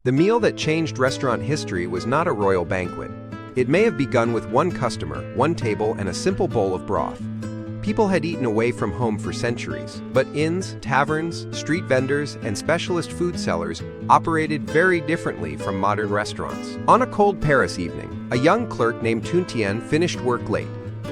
The meal that changed restaurant history was not a royal banquet. It may have begun with one customer, one table, and a simple bowl of broth. People had eaten away from home for centuries, but inns, taverns, street vendors, and specialist food sellers operated very differently from modern restaurants. On a cold Paris evening, a young clerk named Étienne finished work late.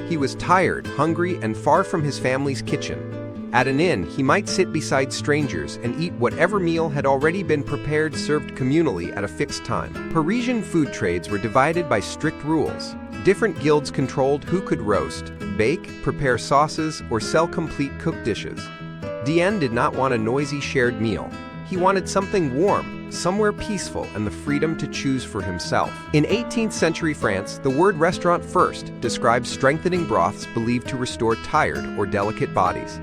He was tired, hungry, and far from his family's kitchen. At an inn, he might sit beside strangers and eat whatever meal had already been prepared, served communally at a fixed time. Parisian food trades were divided by strict rules. Different guilds controlled who could roast, bake, prepare sauces, or sell complete cooked dishes. Étienne did not want a noisy shared meal. He wanted something warm, somewhere peaceful, and the freedom to choose for himself. In 18th century France, the word restaurant first describes strengthening broths believed to restore tired or delicate bodies.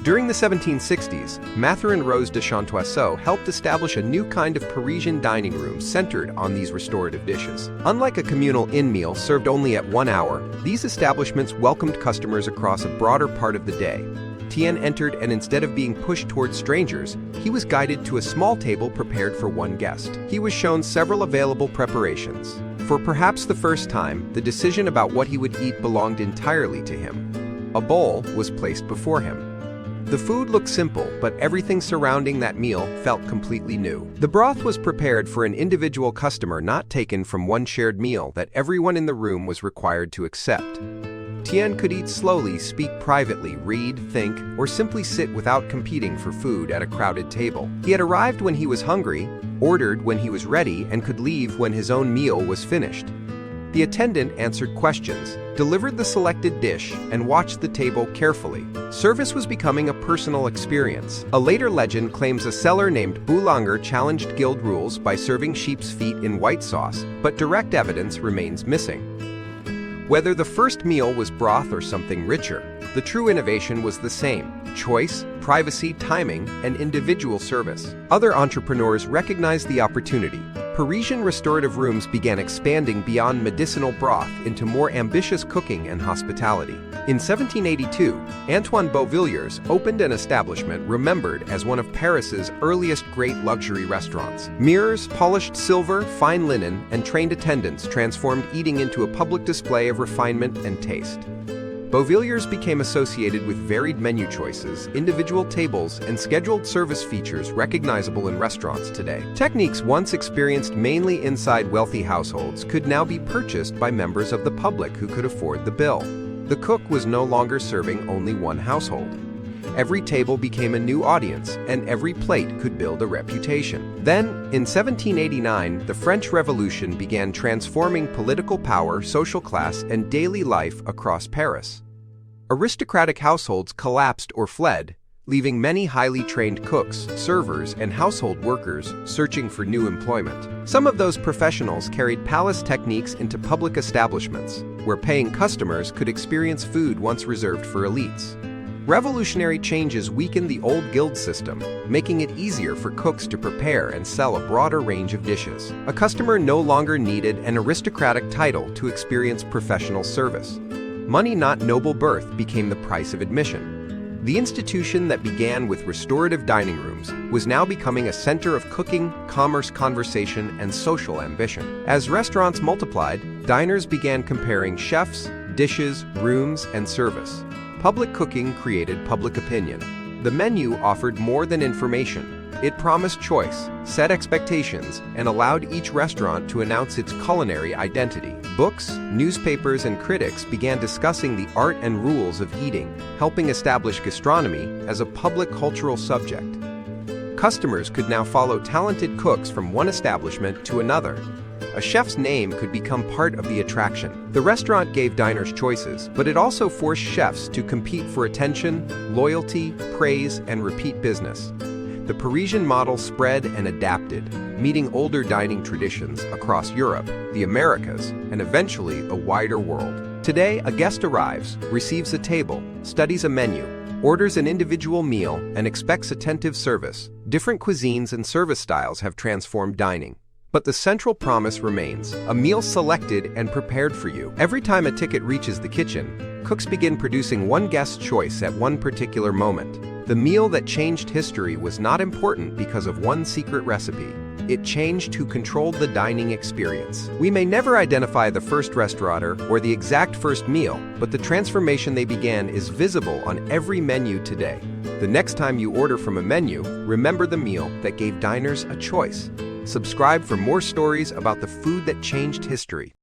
During the 1760s, Mathurin Rose de Chantoiseau helped establish a new kind of Parisian dining room centered on these restorative dishes. Unlike a communal inn meal served only at 1 hour, these establishments welcomed customers across a broader part of the day. Étienne entered, and instead of being pushed towards strangers, he was guided to a small table prepared for one guest. He was shown several available preparations. For perhaps the first time, the decision about what he would eat belonged entirely to him. A bowl was placed before him. The food looked simple, but everything surrounding that meal felt completely new. The broth was prepared for an individual customer, not taken from one shared meal that everyone in the room was required to accept. Étienne could eat slowly, speak privately, read, think, or simply sit without competing for food at a crowded table. He had arrived when he was hungry, ordered when he was ready, and could leave when his own meal was finished. The attendant answered questions, delivered the selected dish, and watched the table carefully. Service was becoming a personal experience. A later legend claims a seller named Boulanger challenged guild rules by serving sheep's feet in white sauce, but direct evidence remains missing. Whether the first meal was broth or something richer, the true innovation was the same: choice, privacy, timing, and individual service. Other entrepreneurs recognized the opportunity. Parisian restorative rooms began expanding beyond medicinal broth into more ambitious cooking and hospitality. In 1782, Antoine Beauvilliers opened an establishment remembered as one of Paris's earliest great luxury restaurants. Mirrors, polished silver, fine linen, and trained attendants transformed eating into a public display of refinement and taste. Beauvilliers became associated with varied menu choices, individual tables, and scheduled service features recognizable in restaurants today. Techniques once experienced mainly inside wealthy households could now be purchased by members of the public who could afford the bill. The cook was no longer serving only one household. Every table became a new audience, and every plate could build a reputation. Then, in 1789, the French Revolution began transforming political power, social class, and daily life across Paris. Aristocratic households collapsed or fled, leaving many highly trained cooks, servers, and household workers searching for new employment. Some of those professionals carried palace techniques into public establishments, where paying customers could experience food once reserved for elites. Revolutionary changes weakened the old guild system, making it easier for cooks to prepare and sell a broader range of dishes. A customer no longer needed an aristocratic title to experience professional service. Money, not noble birth, became the price of admission. The institution that began with restorative dining rooms was now becoming a center of cooking, commerce, conversation, and social ambition. As restaurants multiplied, diners began comparing chefs, dishes, rooms, and service. Public cooking created public opinion. The menu offered more than information. It promised choice, set expectations, and allowed each restaurant to announce its culinary identity. Books, newspapers, and critics began discussing the art and rules of eating, helping establish gastronomy as a public cultural subject. Customers could now follow talented cooks from one establishment to another. A chef's name could become part of the attraction. The restaurant gave diners choices, but it also forced chefs to compete for attention, loyalty, praise, and repeat business. The Parisian model spread and adapted, meeting older dining traditions across Europe, the Americas, and eventually a wider world. Today, a guest arrives, receives a table, studies a menu, orders an individual meal, and expects attentive service. Different cuisines and service styles have transformed dining. But the central promise remains: a meal selected and prepared for you. Every time a ticket reaches the kitchen, cooks begin producing one guest's choice at one particular moment. The meal that changed history was not important because of one secret recipe. it changed who controlled the dining experience. We may never identify the first restaurateur or the exact first meal, but the transformation they began is visible on every menu today. The next time you order from a menu, remember the meal that gave diners a choice. Subscribe for more stories about the food that changed history.